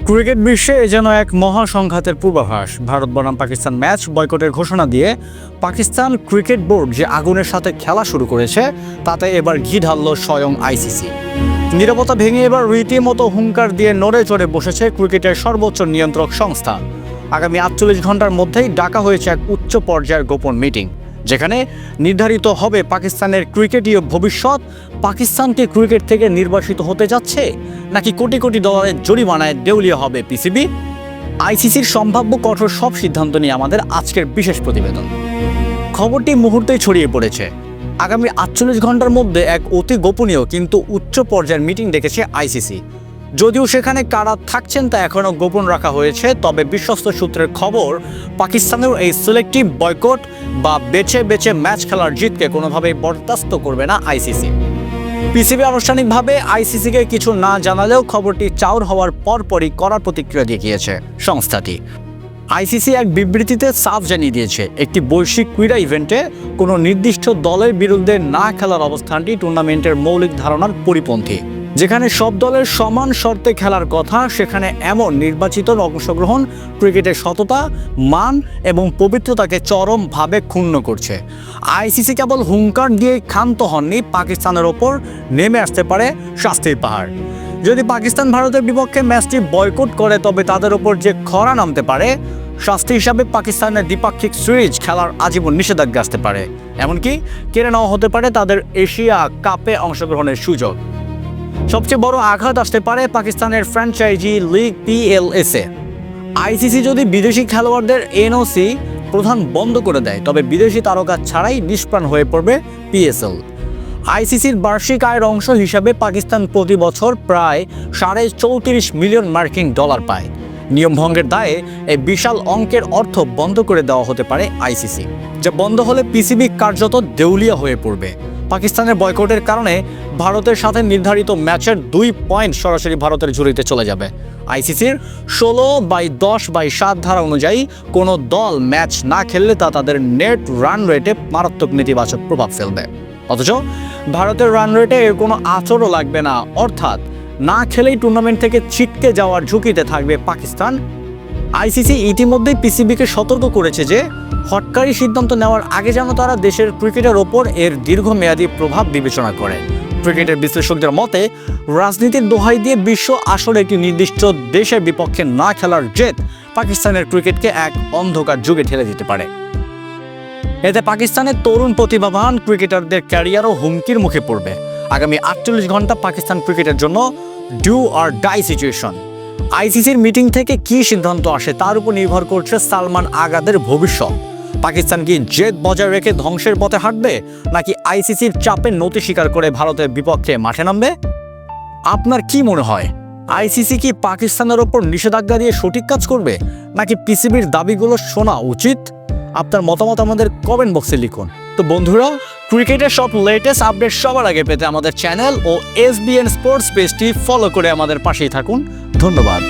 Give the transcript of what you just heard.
Cricket বিশ্বে যেন এক মহাসংঘাতের পূর্বাভাস। ভারত বনাম পাকিস্তান ম্যাচ বয়কটের ঘোষণা দিয়ে পাকিস্তান ক্রিকেট বোর্ড যে আগুনের সাথে খেলা শুরু করেছে তাতে এবার ঘি ঢালল স্বয়ং আইসিসি। নিরাপত্তা ভেঙে এবার রীতিমতো হুঙ্কার দিয়ে নড়ে চড়ে বসেছে ক্রিকেটের সর্বোচ্চ নিয়ন্ত্রক সংস্থা। আগামী 48 ঘন্টার মধ্যেই ডাকা হয়েছে এক উচ্চ পর্যায়ের গোপন মিটিং, যেখানে নির্ধারিত হবে পাকিস্তানের ক্রিকেটীয় ভবিষ্যৎ। পাকিস্তানকে ক্রিকেট থেকে নির্বাসিত হতে যাচ্ছে নাকি কোটি কোটি ডলারের জরিমানায় দেউলিয়া হবে পিসিবি। আইসিসির সম্ভাব্য কঠোর সব সিদ্ধান্ত নিয়ে আমাদের আজকের বিশেষ প্রতিবেদন। খবরটি মুহূর্তেই ছড়িয়ে পড়েছে। আগামী 48 ঘন্টার মধ্যে এক অতি গোপনীয় কিন্তু উচ্চ পর্যায়ের মিটিং ডেকেছে আইসিসি। যদিও সেখানে কারা থাকছেন তা এখনও গোপন রাখা হয়েছে, তবে বিশ্বস্ত সূত্রের খবর পাকিস্তানের এই সিলেক্টিভ বয়কট বা বেছে বেছে ম্যাচ খেলার জিতকে কোনোভাবেই বরদাস্ত করবে না আইসিসি। পিসিবি আনুষ্ঠানিকভাবে আইসিসিকে কিছু না জানালেও খবরটি চাউর হওয়ার পরপরই কড়া প্রতিক্রিয়া দেখিয়েছে সংস্থাটি। আইসিসি এক বিবৃতিতে সাফ জানিয়ে দিয়েছে, একটি বৈশ্বিক ক্রীড়া ইভেন্টে কোনো নির্দিষ্ট দলের বিরুদ্ধে না খেলার অবস্থানটি টুর্নামেন্টের মৌলিক ধারণার পরিপন্থী। যেখানে সব দলের সমান শর্তে খেলার কথা, সেখানে এমন নির্বাচিত অংশগ্রহণ ক্রিকেটের সততা, মান এবং পবিত্রতাকে চরমভাবে ক্ষুণ্ণ করছে। আইসিসি কেবল হুঙ্কার দিয়ে ক্ষান্ত হননি, পাকিস্তানের ওপর নেমে আসতে পারে শাস্তির পাহাড়। যদি পাকিস্তান ভারতের বিপক্ষে ম্যাচটি বয়কট করে, তবে তাদের ওপর যে খরা নামতে পারে, শাস্তি হিসাবে পাকিস্তানের দ্বিপাক্ষিক সিরিজ খেলার আজীবন নিষেধাজ্ঞা আসতে পারে। এমনকি কেড়ে নেওয়া হতে পারে তাদের এশিয়া কাপে অংশগ্রহণের সুযোগ। সবচেয়ে বড় আঘাত আসতে পারে পাকিস্তানের ফ্র্যাঞ্চাইজি লিগ পিএলএসে। আইসিসি যদি বিদেশি খেলোয়াড়দের এনওসি প্রধান বন্ধ করে দেয়, তবে বিদেশি তারকা ছাড়াই নিষ্প্রাণ হয়ে পড়বে পিএসএল। আইসিসির বার্ষিক আয়ের অংশ হিসাবে পাকিস্তান প্রতি বছর প্রায় $34 মিলিয়ন মার্কিন ডলার পায়। নিয়ম ভঙ্গের দায়ে এই বিশাল অঙ্কের অর্থ বন্ধ করে দেওয়া হতে পারে আইসিসি, যা বন্ধ হলে পিসিবি কার্যত দেউলিয়া হয়ে পড়বে। পাকিস্তানের বয়কটের কারণে ভারতের সাথে নির্ধারিত ম্যাচের 2 পয়েন্ট সরাসরি ভারতের ঝুলিতে চলে যাবে। আইসিসির 16/10/7 ধারা অনুযায়ী কোনো দল ম্যাচ না খেললে তা তাদের নেট রান রেটে মারাত্মক নেতিবাচক প্রভাব ফেলবে। অথচ ভারতের রান রেটে এর কোনো আঁচড়ও লাগবে না, অর্থাৎ না খেলেই টুর্নামেন্ট থেকে ছিটকে যাওয়ার ঝুঁকিতে থাকবে পাকিস্তান। আইসিসি ইতিমধ্যেই পিসিবিকে সতর্ক করেছে যে হটকারী সিদ্ধান্ত নেওয়ার আগে যেন তারা দেশের ক্রিকেটের ওপর এর দীর্ঘমেয়াদী প্রভাব বিবেচনা করে। ক্রিকেটের বিশ্লেষকদের মতে, রাজনীতির দোহাই দিয়ে বিশ্ব আসলে একটি নির্দিষ্ট দেশের বিপক্ষে না খেলার জেদ পাকিস্তানের ক্রিকেটকে এক অন্ধকার যুগে ঠেলে দিতে পারে। এতে পাকিস্তানের তরুণ প্রতিভাবান ক্রিকেটারদের ক্যারিয়ারও হুমকির মুখে পড়বে। আগামী 48 ঘন্টা পাকিস্তান ক্রিকেটের জন্য ডু অর ডাই সিচুয়েশন। আইসিসির মিটিং থেকে কী সিদ্ধান্ত আসে তার উপর নির্ভর করছে সালমান আগাদের ভবিষ্যৎ। পাকিস্তান কি জেদ বজায় রেখে ধ্বংসের পথে হাঁটবে, নাকি আইসিসির চাপে নতি স্বীকার করে ভারতের বিপক্ষে মাঠে নামবে? আপনার কি মনে হয়, আইসিসি কি পাকিস্তানের ওপর নিষেধাজ্ঞা দিয়ে সঠিক কাজ করবে, নাকি পিসিবির দাবিগুলো শোনা উচিত? আপনার মতামত আমাদের কমেন্ট বক্সে লিখুন। তো বন্ধুরা, ক্রিকেটের সব লেটেস্ট আপডেট সবার আগে পেতে আমাদের চ্যানেল ও এসবিএন স্পোর্টস পেজটি ফলো করে আমাদের পাশেই থাকুন। ধন্যবাদ।